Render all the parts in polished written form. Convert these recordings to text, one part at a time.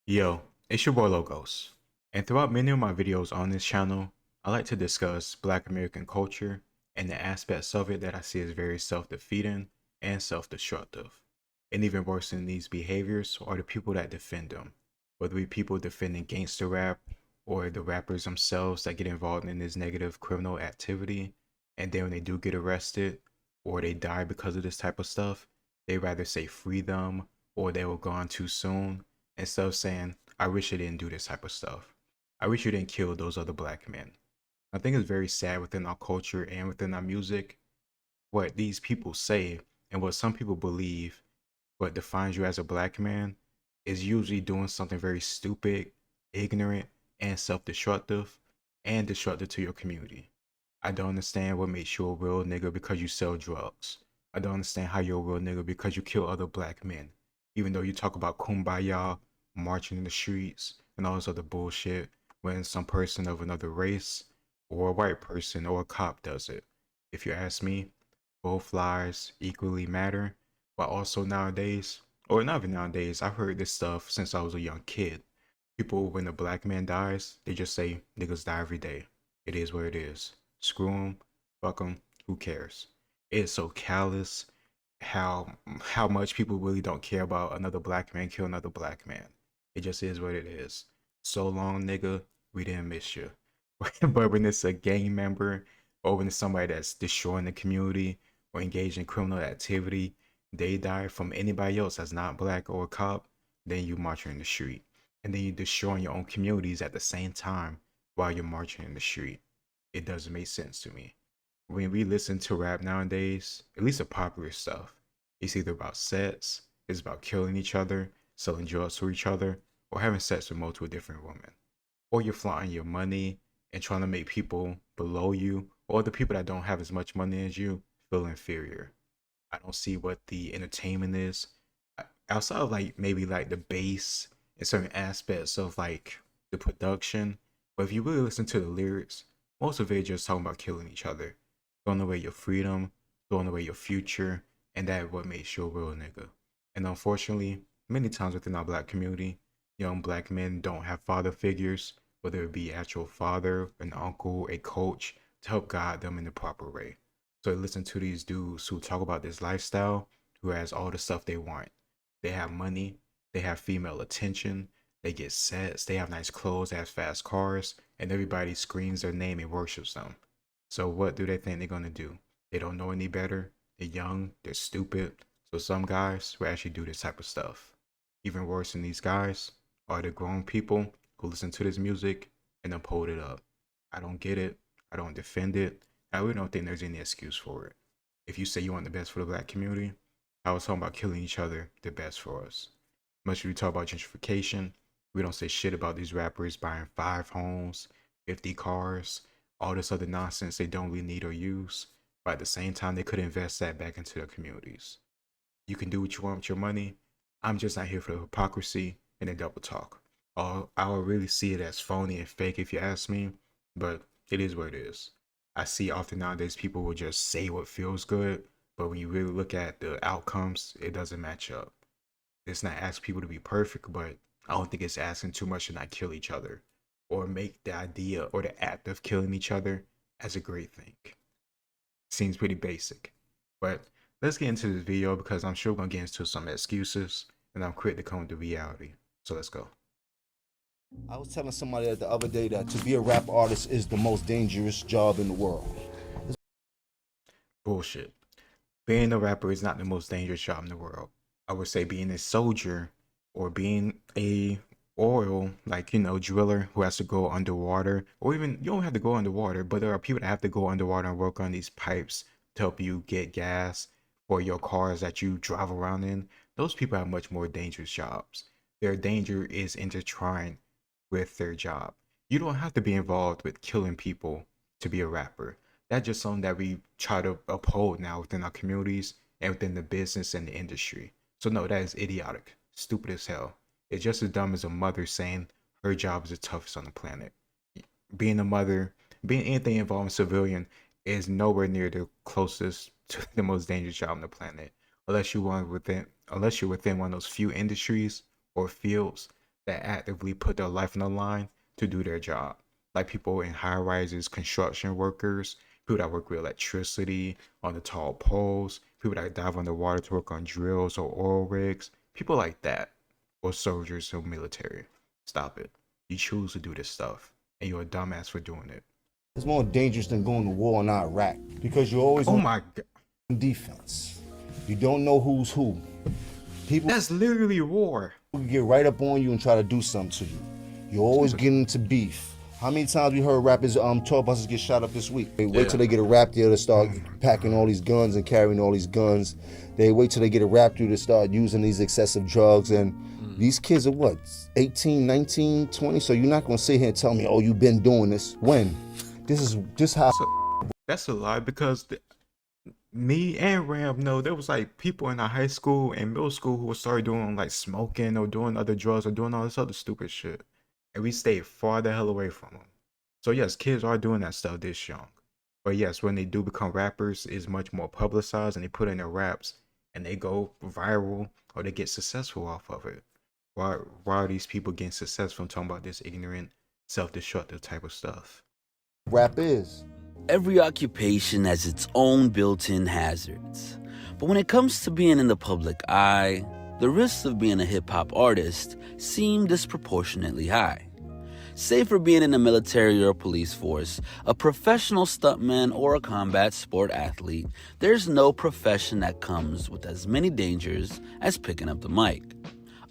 Yo, it's your boy Logos, and throughout many of my videos on this channel, I like to discuss Black American culture and the aspects of it that I see as very self-defeating and self-destructive. And even worse than these behaviors are the people that defend them, whether it be people defending gangster rap or the rappers themselves that get involved in this negative criminal activity, and then when they do get arrested or they die because of this type of stuff, they rather say free them or they were gone too soon instead of saying, I wish I didn't do this type of stuff. I wish you didn't kill those other black men. I think it's very sad within our culture and within our music what these people say and what some people believe what defines you as a black man is usually doing something very stupid, ignorant, and self-destructive and destructive to your community. I don't understand what makes you a real nigga because you sell drugs. I don't understand how you're a real nigga because you kill other black men. Even though you talk about kumbaya, marching in the streets, and all this other bullshit, when some person of another race, or a white person, or a cop does it. If you ask me, both lives equally matter, but also nowadays, or not even nowadays, I've heard this stuff since I was a young kid. People, when a black man dies, they just say, niggas die every day. It is what it is. Screw them, fuck them, who cares? It's so callous how much people really don't care about another black man kill another black man. It just is what it is. So long, nigga, we didn't miss you. But when it's a gang member or when it's somebody that's destroying the community or engaged in criminal activity, they die from anybody else that's not black or a cop, then you marching in the street. And then you're destroying your own communities at the same time while you're marching in the street. It doesn't make sense to me. When we listen to rap nowadays, at least the popular stuff, it's either about sex, it's about killing each other, selling drugs to each other, or having sex with multiple different women. Or you're flaunting your money and trying to make people below you, or the people that don't have as much money as you, feel inferior. I don't see what the entertainment is outside of like maybe like the bass and certain aspects of like the production. But if you really listen to the lyrics, most of it is just talking about killing each other, throwing away your freedom, throwing away your future, and that what makes you a real nigga. And unfortunately, many times within our black community, young black men don't have father figures, whether it be actual father, an uncle, a coach, to help guide them in the proper way. So I listen to these dudes who talk about this lifestyle, who has all the stuff they want. They have money, they have female attention, they get sets, they have nice clothes, they have fast cars, and everybody screams their name and worships them. So what do they think they're gonna do? They don't know any better. They're young, they're stupid. So some guys will actually do this type of stuff. Even worse than these guys are the grown people who listen to this music and then pulled it up. I don't get it. I don't defend it. I really don't think there's any excuse for it. If you say you want the best for the black community, I was talking about killing each other the best for us. Much as we talk about gentrification, we don't say shit about these rappers buying 5 homes, 50 cars, all this other nonsense they don't really need or use. But at the same time, they could invest that back into their communities. You can do what you want with your money. I'm just not here for the hypocrisy and the double talk. I will really see it as phony and fake if you ask me, but it is what it is. I see often nowadays people will just say what feels good, but when you really look at the outcomes, it doesn't match up. It's not asking people to be perfect, but I don't think it's asking too much to not kill each other or make the idea or the act of killing each other as a great thing. Seems pretty basic. But let's get into this video because I'm sure we're gonna get into some excuses and I'm quick to come to reality. So let's go. I was telling somebody the other day that to be a rap artist is the most dangerous job in the world. Bullshit. Being a rapper is not the most dangerous job in the world. I would say being a soldier or being a oil, like, driller who has to go underwater, or even you don't have to go underwater, but there are people that have to go underwater and work on these pipes to help you get gas for your cars that you drive around in. Those people have much more dangerous jobs. Their danger is intertwined with their job. You don't have to be involved with killing people to be a rapper. That's just something that we try to uphold now within our communities and within the business and the industry. So no, that is idiotic, stupid as hell. It's just as dumb as a mother saying her job is the toughest on the planet. Being a mother, being anything involving civilian is nowhere near the closest to the most dangerous job on the planet. Unless you're within one of those few industries or fields that actively put their life on the line to do their job. Like people in high rises, construction workers, people that work with electricity on the tall poles, people that dive underwater to work on drills or oil rigs, people like that, or soldiers or military. Stop it. You choose to do this stuff, and you're a dumbass for doing it. It's more dangerous than going to war in Iraq because you're always Oh on my god. defense. You don't know who's who. People That's literally war. get right up on you and try to do something to you. You're always getting into beef. How many times we heard rappers, tour buses get shot up this week? They wait till they get a rap deal to start packing all these guns and carrying all these guns. They wait till they get a rap deal to start using these excessive drugs. And these kids are what, 18, 19, 20? So you're not gonna sit here and tell me, oh, you've been doing this. When? This is just how. That's a lie because me and Ram know there was like people in our high school and middle school who started doing like smoking or doing other drugs or doing all this other stupid shit. And we stayed far the hell away from them. So yes, kids are doing that stuff this young. But yes, when they do become rappers, it's much more publicized and they put in their raps and they go viral or they get successful off of it. Why are these people getting successful talking about this ignorant, self-destructive type of stuff? Rap is. Every occupation has its own built-in hazards. But when it comes to being in the public eye, the risks of being a hip-hop artist seem disproportionately high. Say for being in the military or police force, a professional stuntman, or a combat sport athlete, there's no profession that comes with as many dangers as picking up the mic.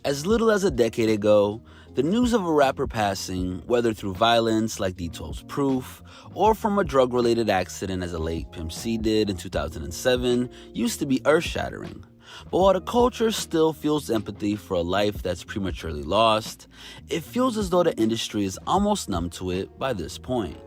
As little as a decade ago, the news of a rapper passing, whether through violence like D12's Proof, or from a drug-related accident as a late Pimp C did in 2007, used to be earth-shattering. But while the culture still feels empathy for a life that's prematurely lost, it feels as though the industry is almost numb to it by this point.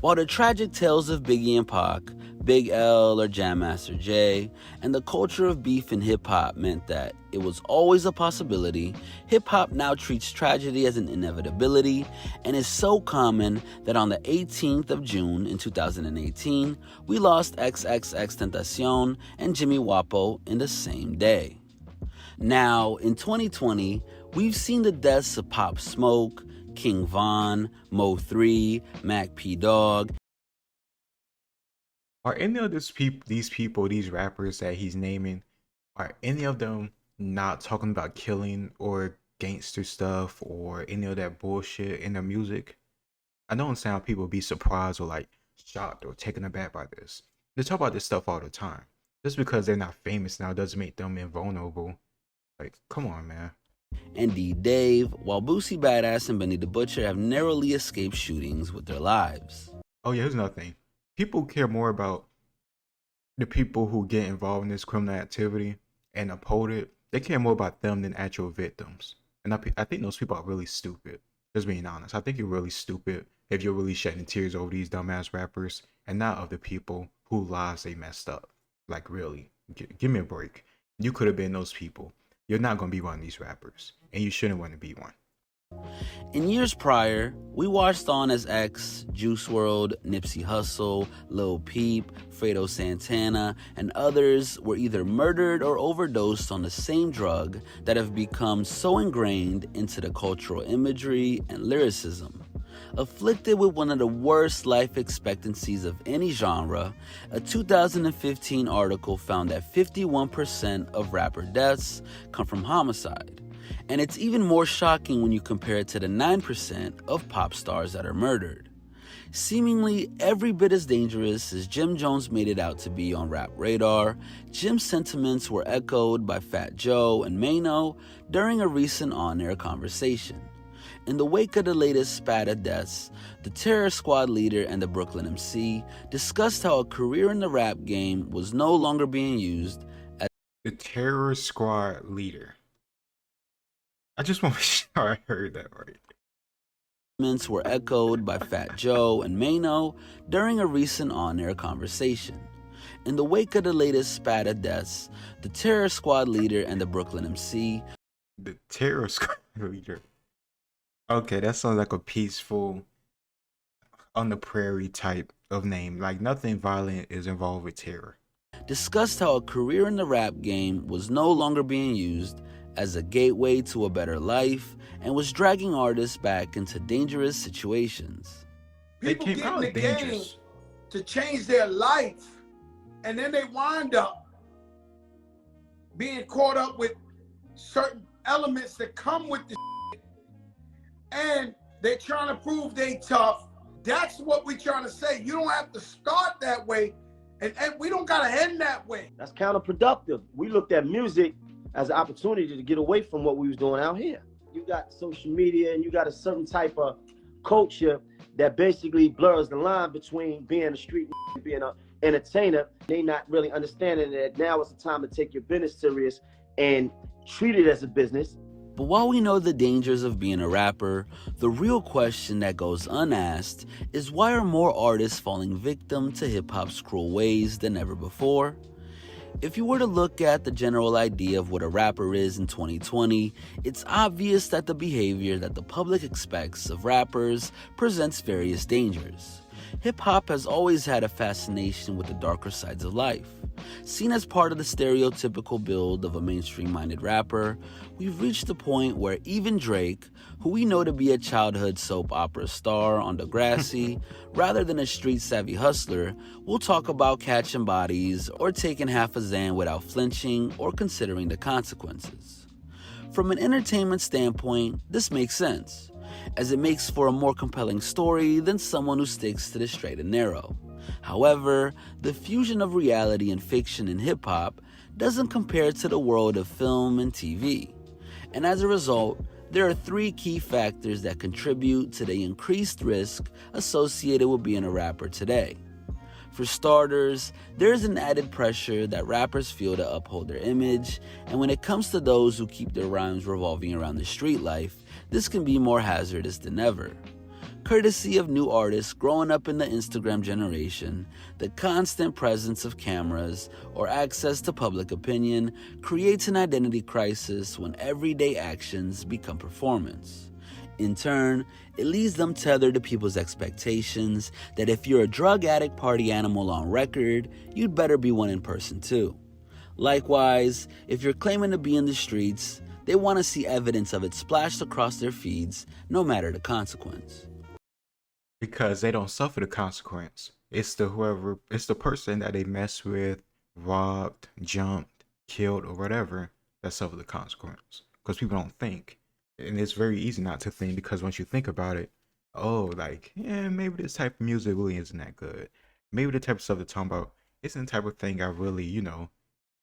While the tragic tales of Biggie and Pac, Big L or Jam Master Jay, and the culture of beef in hip-hop meant that it was always a possibility, hip-hop now treats tragedy as an inevitability and is so common that on the 18th of June in 2018, we lost XXXTentacion and Jimmy Wapo in the same day. Now, in 2020, we've seen the deaths of Pop Smoke, King Von, Mo3, Mac P Dog. Are any of these people, these rappers that he's naming, are any of them not talking about killing or gangster stuff or any of that bullshit in their music? I don't understand how people be surprised or like shocked or taken aback by this. They talk about this stuff all the time. Just because they're not famous now doesn't make them invulnerable. Like, come on, man. And D Dave, while Boosie Badass and Benny the Butcher have narrowly escaped shootings with their lives. Oh yeah, here's another thing. People care more about the people who get involved in this criminal activity and uphold it. They care more about them than actual victims. And I think those people are really stupid. Just being honest. I think you're really stupid if you're really shedding tears over these dumbass rappers and not of the people whose lives they messed up. Like really, give me a break. You could have been those people. You're not going to be one of these rappers, and you shouldn't want to be one. In years prior, we watched on as X, Juice WRLD, Nipsey Hussle, Lil Peep, Fredo Santana, and others were either murdered or overdosed on the same drug that have become so ingrained into the cultural imagery and lyricism. Afflicted with one of the worst life expectancies of any genre, a 2015 article found that 51% of rapper deaths come from homicide. And it's even more shocking when you compare it to the 9% of pop stars that are murdered. Seemingly every bit as dangerous as Jim Jones made it out to be on Rap Radar, Jim's sentiments were echoed by Fat Joe and Mano during a recent on-air conversation. In the wake of the latest Spada deaths, the Terror Squad leader and the Brooklyn MC discussed how a career in the rap game was no longer being used as the Terror Squad leader. I just want to make sure I heard that right. Were echoed by Fat Joe and Mano during a recent on-air conversation. In the wake of the latest Spada deaths, the Terror Squad leader and the Brooklyn MC. The Terror Squad leader. Okay, that sounds like a peaceful, on the prairie type of name. Like nothing violent is involved with terror. Discussed how a career in the rap game was no longer being used as a gateway to a better life and was dragging artists back into dangerous situations. People get in the game to change their life, and then they wind up being caught up with certain elements that come with the shit, and they're trying to prove they tough. That's what we're trying to say. You don't have to start that way, and we don't gotta end that way. That's counterproductive. We looked at music as an opportunity to get away from what we was doing out here. You got social media and you got a certain type of culture that basically blurs the line between being a street and being an entertainer. They not really understanding that now is the time to take your business serious and treat it as a business. But while we know the dangers of being a rapper, the real question that goes unasked is why are more artists falling victim to hip-hop's cruel ways than ever before? If you were to look at the general idea of what a rapper is in 2020, it's obvious that the behavior that the public expects of rappers presents various dangers. Hip-hop has always had a fascination with the darker sides of life. Seen as part of the stereotypical build of a mainstream-minded rapper, we've reached the point where even Drake, who we know to be a childhood soap opera star on Degrassi, rather than a street-savvy hustler, will talk about catching bodies or taking half a Xan without flinching or considering the consequences. From an entertainment standpoint, this makes sense, as it makes for a more compelling story than someone who sticks to the straight and narrow. However, the fusion of reality and fiction in hip-hop doesn't compare to the world of film and TV. And as a result, there are three key factors that contribute to the increased risk associated with being a rapper today. For starters, there is an added pressure that rappers feel to uphold their image, and when it comes to those who keep their rhymes revolving around the street life, this can be more hazardous than ever. Courtesy of new artists growing up in the Instagram generation, the constant presence of cameras or access to public opinion creates an identity crisis when everyday actions become performance. In turn, it leaves them tethered to people's expectations that if you're a drug addict party animal on record, you'd better be one in person too. Likewise, if you're claiming to be in the streets, they want to see evidence of it splashed across their feeds, no matter the consequence. Because they don't suffer the consequence. It's the person that they mess with, robbed, jumped, killed, or whatever that suffer the consequence. Because people don't think. And it's very easy not to think, because once you think about it, maybe this type of music really isn't that good. Maybe the type of stuff they're talking about isn't the type of thing I really,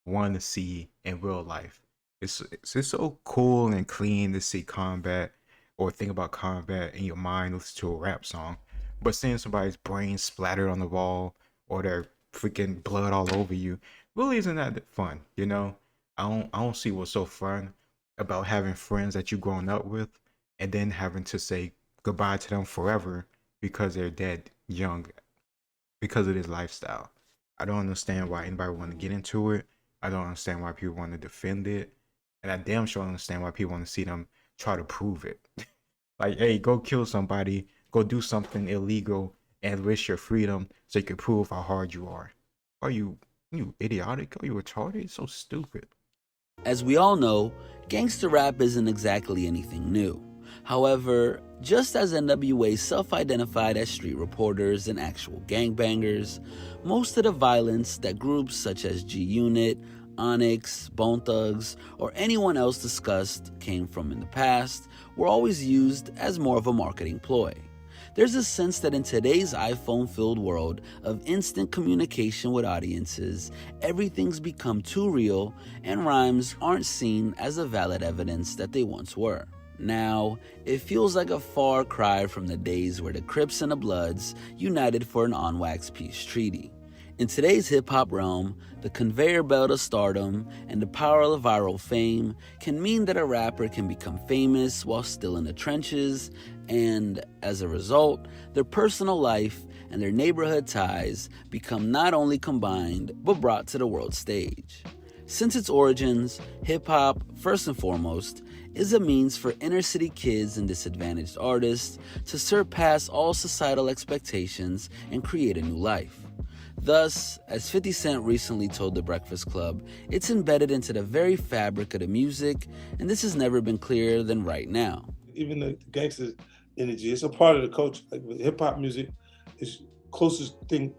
want to see in real life. It's so cool and clean to see combat or think about combat in your mind, listen to a rap song. But seeing somebody's brain splattered on the wall or their freaking blood all over you really isn't that fun, I don't see what's so fun about having friends that you've grown up with and then having to say goodbye to them forever because they're dead young because of this lifestyle. I don't understand why anybody want to get into it. I don't understand why people want to defend it. And I damn sure understand why people want to see them try to prove it. Like, hey, go kill somebody, go do something illegal and risk your freedom so you can prove how hard you are. Are you idiotic? Are you retarded? It's so stupid. As we all know, gangster rap isn't exactly anything new. However, just as NWA self-identified as street reporters and actual gangbangers, most of the violence that groups such as G-Unit, Onyx, Bone Thugs, or anyone else discussed came from in the past were always used as more of a marketing ploy. There's a sense that in today's iPhone-filled world of instant communication with audiences, everything's become too real and rhymes aren't seen as the valid evidence that they once were. Now, it feels like a far cry from the days where the Crips and the Bloods united for an on-wax peace treaty. In today's hip-hop realm, the conveyor belt of stardom and the power of viral fame can mean that a rapper can become famous while still in the trenches, and as a result, their personal life and their neighborhood ties become not only combined, but brought to the world stage. Since its origins, hip-hop, first and foremost, is a means for inner-city kids and disadvantaged artists to surpass all societal expectations and create a new life. Thus, as 50 Cent recently told The Breakfast Club, it's embedded into the very fabric of the music, and this has never been clearer than right now. Even the gangster energy, it's a part of the culture. Like hip hop music is closest thing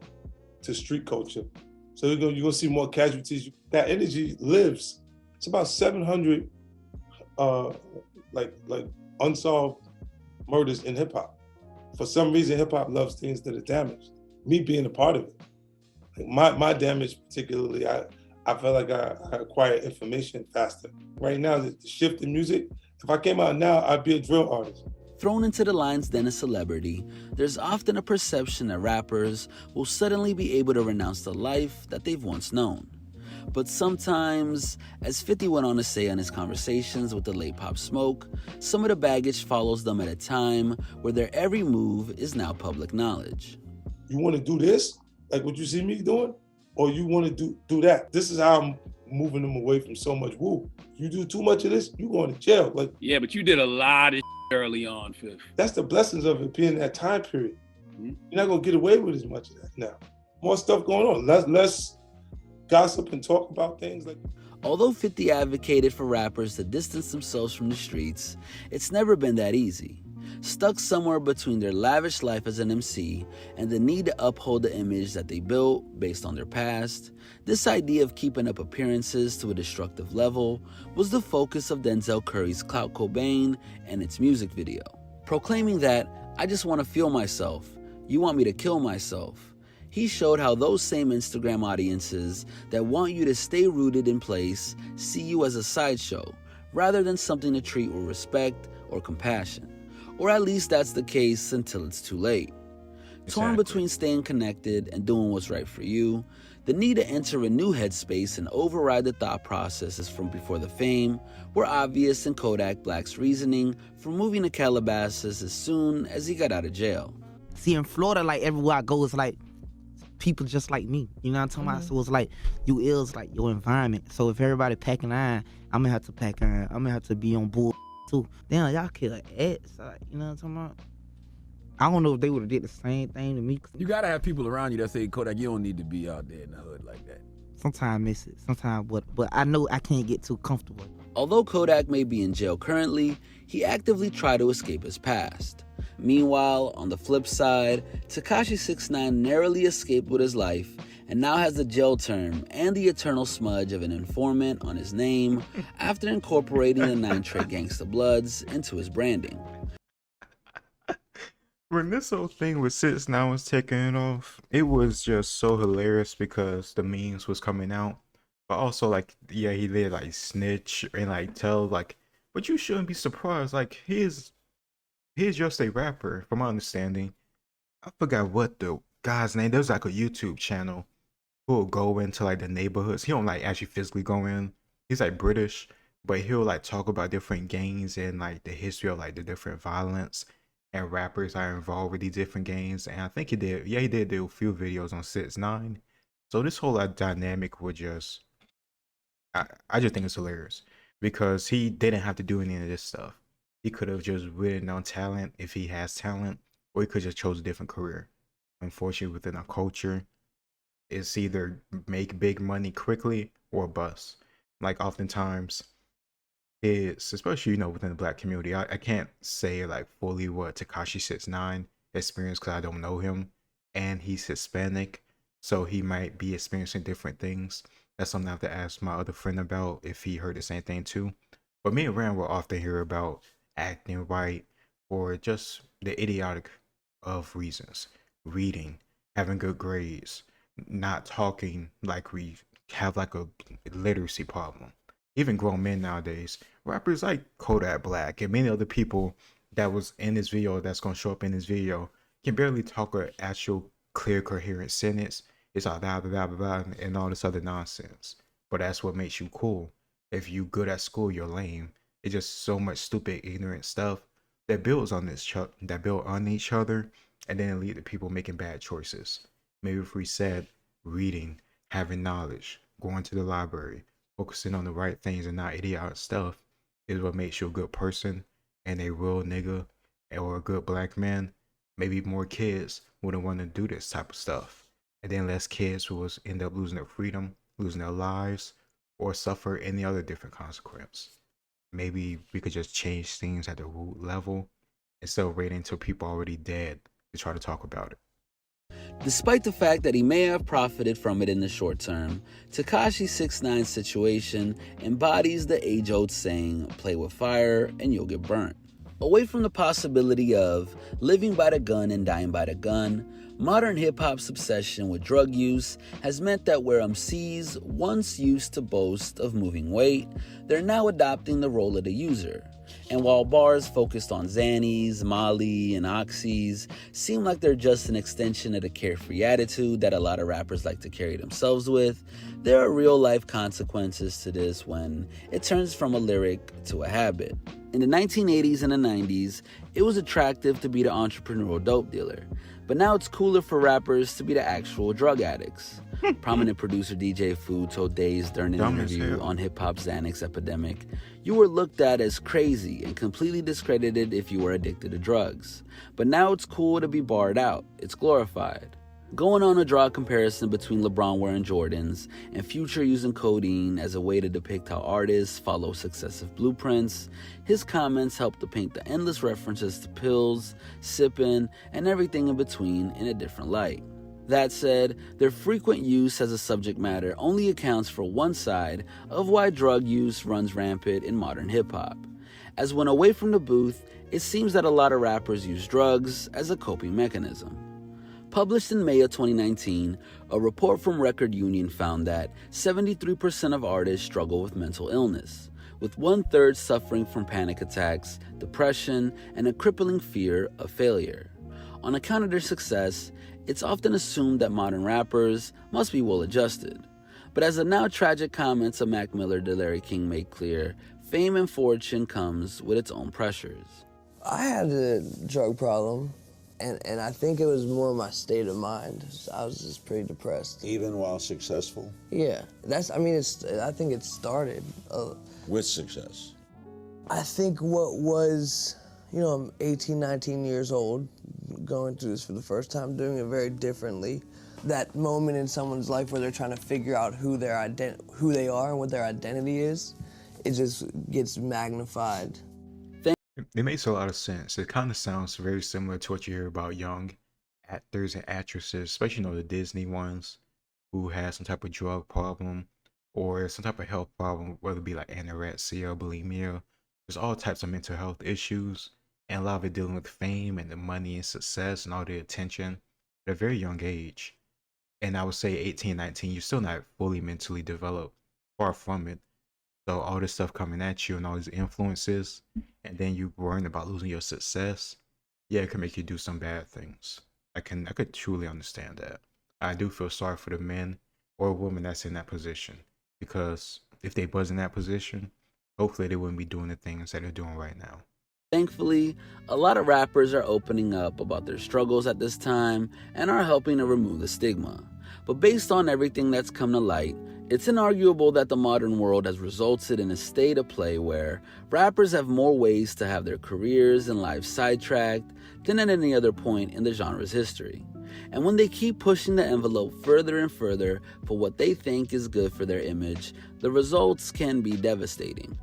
to street culture. So you're gonna see more casualties. That energy lives. It's about 700 like unsolved murders in hip hop. For some reason, hip hop loves things that are damaged. Me being a part of it. Like my damage particularly, I felt like I acquired information faster. Right now, the shift in music, if I came out now, I'd be a drill artist. Thrown into the lion's den of celebrity, there's often a perception that rappers will suddenly be able to renounce the life that they've once known. But sometimes, as 50 went on to say on his conversations with the late Pop Smoke, some of the baggage follows them at a time where their every move is now public knowledge. You want to do this, like what you see me doing, or you want to do that? This is how I'm moving them away from so much woo. You do too much of this, you going to jail. Like, yeah, but you did a lot of early on, Fifth. That's the blessings of it being that time period. Mm-hmm. You're not gonna get away with as much of that now. More stuff going on, less gossip and talk about things like. Although 50 advocated for rappers to distance themselves from the streets, it's never been that easy. Stuck somewhere between their lavish life as an MC and the need to uphold the image that they built based on their past, this idea of keeping up appearances to a destructive level was the focus of Denzel Curry's Clout Cobain and its music video. Proclaiming that, "I just want to feel myself, you want me to kill myself," he showed how those same Instagram audiences that want you to stay rooted in place see you as a sideshow rather than something to treat with respect or compassion. Or at least that's the case until it's too late. Exactly. Torn between staying connected and doing what's right for you, the need to enter a new headspace and override the thought processes from before the fame were obvious in Kodak Black's reasoning for moving to Calabasas as soon as he got out of jail. See, in Florida, like everywhere I go, it's like people just like me. You know what I'm talking about? So it's like you is like your environment. So if everybody packing iron, I'm gonna have to pack iron. I'm gonna have to be on board too. Damn, y'all kill ads. Like, you know what I'm talking about? I don't know if they would have did the same thing to me. You gotta have people around you that say, Kodak, you don't need to be out there in the hood like that. Sometimes I miss it. Sometimes, but I know I can't get too comfortable. Although Kodak may be in jail currently, he actively tried to escape his past. Meanwhile, on the flip side, Tekashi 6ix9ine narrowly escaped with his life and now has the jail term and the eternal smudge of an informant on his name after incorporating the 9 Trey Gangsta Bloods into his branding. When this whole thing with 6ix9ine was taking off, it was just so hilarious because the memes was coming out. But also, like, yeah, he did, like, snitch and, like, tell, like, but you shouldn't be surprised. Like, he's just a rapper, from my understanding. I forgot what the guy's name. There's, like, a YouTube channel who will go into, like, the neighborhoods. He don't, like, actually physically go in. He's, like, British, but he'll, like, talk about different gangs and, like, the history of, like, the different violence and rappers are involved with these different gangs. And I think he did do a few videos on 6ix9ine. So this whole, like, dynamic would just... I just think it's hilarious because he didn't have to do any of this stuff. He could have just written on talent if he has talent, or he could just chose a different career. Unfortunately, within our culture, it's either make big money quickly or bust. Like oftentimes, it's especially within the black community. I can't say like fully what Tekashi 6ix9ine experienced because I don't know him, and he's Hispanic, so he might be experiencing different things. That's something I have to ask my other friend about if he heard the same thing too. But me and Rand will often hear about acting right or just the idiotic of reasons. Reading, having good grades, not talking like we have like a literacy problem. Even grown men nowadays, rappers like Kodak Black and many other people that was in this video that's going to show up in this video can barely talk an actual clear, coherent sentence. It's all blah, blah, blah, blah, and all this other nonsense. But that's what makes you cool. If you good at school, you're lame. It's just so much stupid, ignorant stuff that builds on that build on each other, and then it lead to people making bad choices. Maybe if we said reading, having knowledge, going to the library, focusing on the right things and not idiotic stuff is what makes you a good person and a real nigga or a good black man. Maybe more kids wouldn't want to do this type of stuff. and then less kids who will end up losing their freedom, losing their lives, or suffer any other different consequence. Maybe we could just change things at the root level instead of waiting until people are already dead to try to talk about it. Despite the fact that he may have profited from it in the short term, Tekashi 6ix9ine's situation embodies the age-old saying, play with fire and you'll get burnt. Away from the possibility of living by the gun and dying by the gun, modern hip-hop's obsession with drug use has meant that where MCs once used to boast of moving weight, they're now adopting the role of the user. And while bars focused on Xannies, Molly, and Oxys seem like they're just an extension of the carefree attitude that a lot of rappers like to carry themselves with, there are real-life consequences to this when it turns from a lyric to a habit. In the 1980s and the 90s, it was attractive to be the entrepreneurial dope dealer, but now it's cooler for rappers to be the actual drug addicts. Prominent producer DJ Fu told Days during an interview on hip-hop's Xanax epidemic, you were looked at as crazy and completely discredited if you were addicted to drugs. But now it's cool to be barred out. It's glorified. Going on to draw a comparison between LeBron wearing Jordans and Future using codeine as a way to depict how artists follow successive blueprints, his comments help to paint the endless references to pills, sipping, and everything in between in a different light. That said, their frequent use as a subject matter only accounts for one side of why drug use runs rampant in modern hip-hop. As when away from the booth, it seems that a lot of rappers use drugs as a coping mechanism. Published in May of 2019, a report from Record Union found that 73% of artists struggle with mental illness, with 1/3 suffering from panic attacks, depression, and a crippling fear of failure. On account of their success, it's often assumed that modern rappers must be well-adjusted. But as the now tragic comments of Mac Miller to Larry King make clear, fame and fortune comes with its own pressures. I had a drug problem, and I think it was more my state of mind. I was just pretty depressed. Even while successful? Yeah, I think it started. With success? I think what was, I'm 18, 19 years old, going through this for the first time, doing it very differently. That moment in someone's life where they're trying to figure out who they are and what their identity is, it just gets magnified. It makes a lot of sense. It kind of sounds very similar to what you hear about young actors and actresses, especially the Disney ones, who have some type of drug problem or some type of health problem, whether it be like anorexia, bulimia. There's all types of mental health issues, and a lot of it dealing with fame and the money and success and all the attention at a very young age. And I would say 18, 19, you're still not fully mentally developed, far from it. So all this stuff coming at you and all these influences, and then you worrying about losing your success, yeah, it can make you do some bad things. I could truly understand that. I do feel sorry for the men or women that's in that position, because if they was in that position, hopefully they wouldn't be doing the things that they're doing right now. Thankfully, a lot of rappers are opening up about their struggles at this time and are helping to remove the stigma. But based on everything that's come to light, it's inarguable that the modern world has resulted in a state of play where rappers have more ways to have their careers and lives sidetracked than at any other point in the genre's history. And when they keep pushing the envelope further and further for what they think is good for their image, the results can be devastating.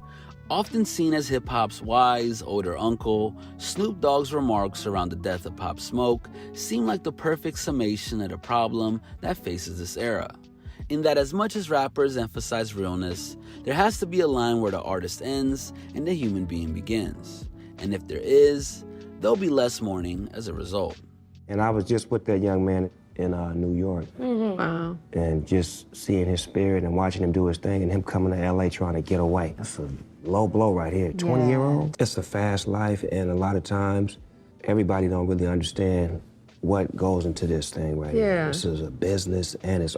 Often seen as hip-hop's wise, older uncle, Snoop Dogg's remarks around the death of Pop Smoke seem like the perfect summation of the problem that faces this era. In that as much as rappers emphasize realness, there has to be a line where the artist ends and the human being begins. And if there is, there'll be less mourning as a result. And I was just with that young man in New York. Mm-hmm. Wow. And just seeing his spirit and watching him do his thing and him coming to LA trying to get away. That's a low blow right here. 20-year-old. It's a fast life, and a lot of times everybody don't really understand what goes into this thing right here. This is a business, and it's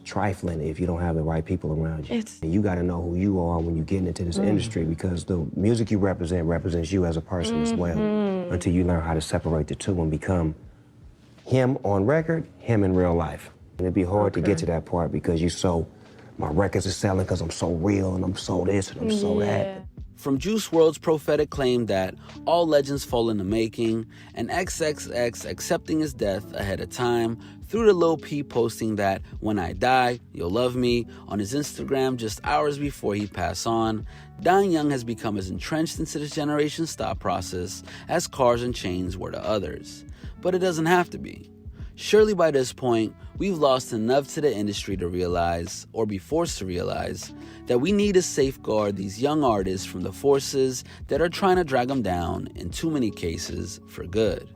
trifling if you don't have the right people around you. And you got to know who you are when you're getting into this industry, because the music you represents you as a person as well, until you learn how to separate the two and become him on record, him in real life. And it'd be hard to get to that part because my records are selling because I'm so real and I'm so this and I'm so that. From Juice WRLD's prophetic claim that all legends fall in the making, and XXX accepting his death ahead of time, through to Lil Peep posting that when I die, you'll love me on his Instagram just hours before he passed on, dying young has become as entrenched into this generation's thought process as cars and chains were to others. But it doesn't have to be. Surely by this point, we've lost enough to the industry to realize, or be forced to realize, that we need to safeguard these young artists from the forces that are trying to drag them down, in too many cases, for good.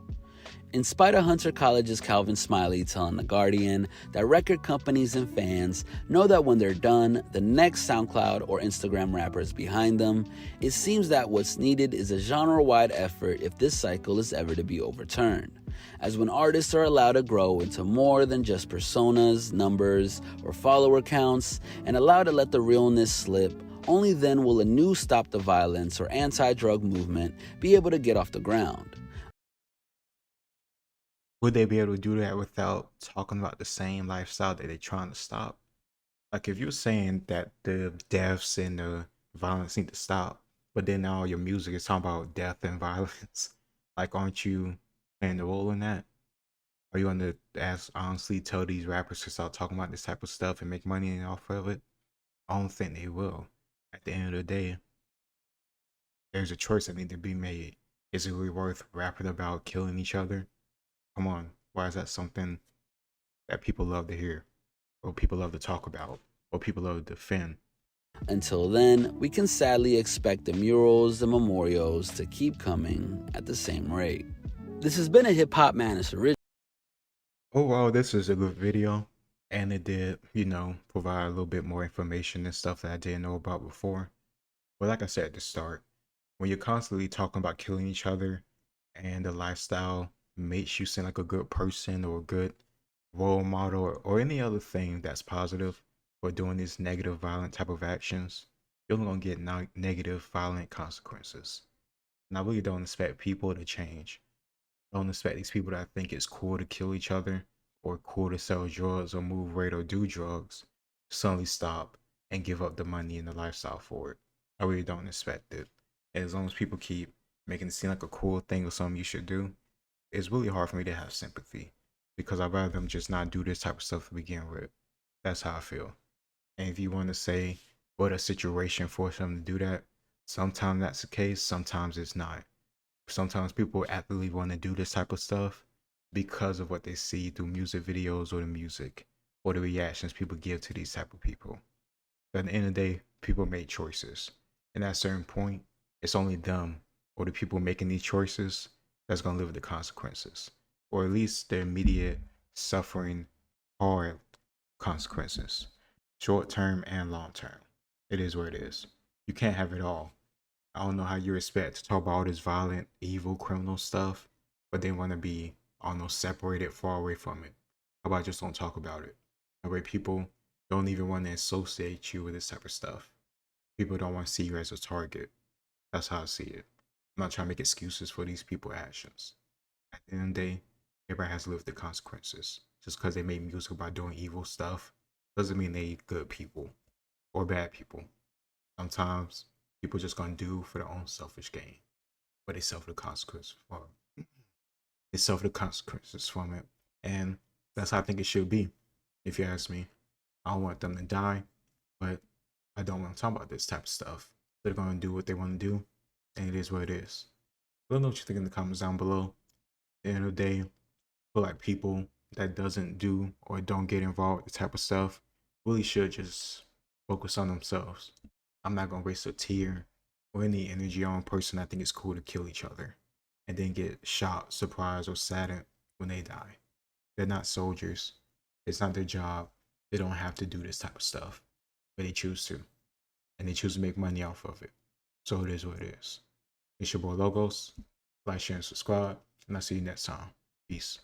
In spite of Hunter College's Calvin Smiley telling The Guardian that record companies and fans know that when they're done, the next SoundCloud or Instagram rapper is behind them, it seems that what's needed is a genre-wide effort if this cycle is ever to be overturned. As when artists are allowed to grow into more than just personas, numbers, or follower counts, and allowed to let the realness slip, only then will a new Stop the Violence or anti-drug movement be able to get off the ground. Would they be able to do that without talking about the same lifestyle that they're trying to stop? Like if you're saying that the deaths and the violence need to stop, but then all your music is talking about death and violence, like aren't you playing the role in that? Are you going to honestly tell these rappers to start talking about this type of stuff and make money off of it? I don't think they will. At the end of the day, there's a choice that needs to be made. Is it really worth rapping about killing each other? Come on, why is that something that people love to hear, or people love to talk about, or people love to defend? Until then, we can sadly expect the murals and memorials to keep coming at the same rate. This has been a Hip Hop Madness original. Overall, this is a good video, and it did, provide a little bit more information and stuff that I didn't know about before. But like I said at the start, when you're constantly talking about killing each other and the lifestyle makes you seem like a good person or a good role model or any other thing that's positive for doing these negative, violent type of actions, you're only going to get negative, violent consequences. And I really don't expect people to change. I don't expect these people that think it's cool to kill each other or cool to sell drugs or move weight or do drugs to suddenly stop and give up the money and the lifestyle for it. I really don't expect it. And as long as people keep making it seem like a cool thing or something you should do, it's really hard for me to have sympathy because I'd rather them just not do this type of stuff to begin with. That's how I feel. And if you want to say what a situation forced them to do that, sometimes that's the case, sometimes it's not. Sometimes people actively want to do this type of stuff because of what they see through music videos or the music or the reactions people give to these type of people. But at the end of the day, people make choices. And at a certain point, it's only them or the people making these choices that's going to live with the consequences, or at least the immediate suffering, hard consequences, short term and long term. It is what it is. You can't have it all. I don't know how you expect to talk about all this violent, evil, criminal stuff, but then want to be almost separated, far away from it. How about just don't talk about it? That way people don't even want to associate you with this type of stuff. People don't want to see you as a target. That's how I see it. I'm not trying to make excuses for these people's actions. At the end of the day, everybody has to live with the consequences. Just because they make music about doing evil stuff doesn't mean they good people or bad people. Sometimes people just gonna do for their own selfish gain, but they suffer the consequences for it. They suffer the consequences from it, and that's how I think it should be. If you ask me, I don't want them to die, but I don't want to talk about this type of stuff. They're gonna do what they want to do, and it is what it is. Let me know what you think in the comments down below. At the end of the day, I feel like people that doesn't do or don't get involved with this type of stuff really should just focus on themselves. I'm not gonna waste a tear or any energy on a person I think it's cool to kill each other and then get shocked, surprised, or saddened when they die. They're not soldiers. It's not their job. They don't have to do this type of stuff, but they choose to. And they choose to make money off of it. So it is what it is. It's your boy Logos. Like, share, and subscribe. And I'll see you next time. Peace.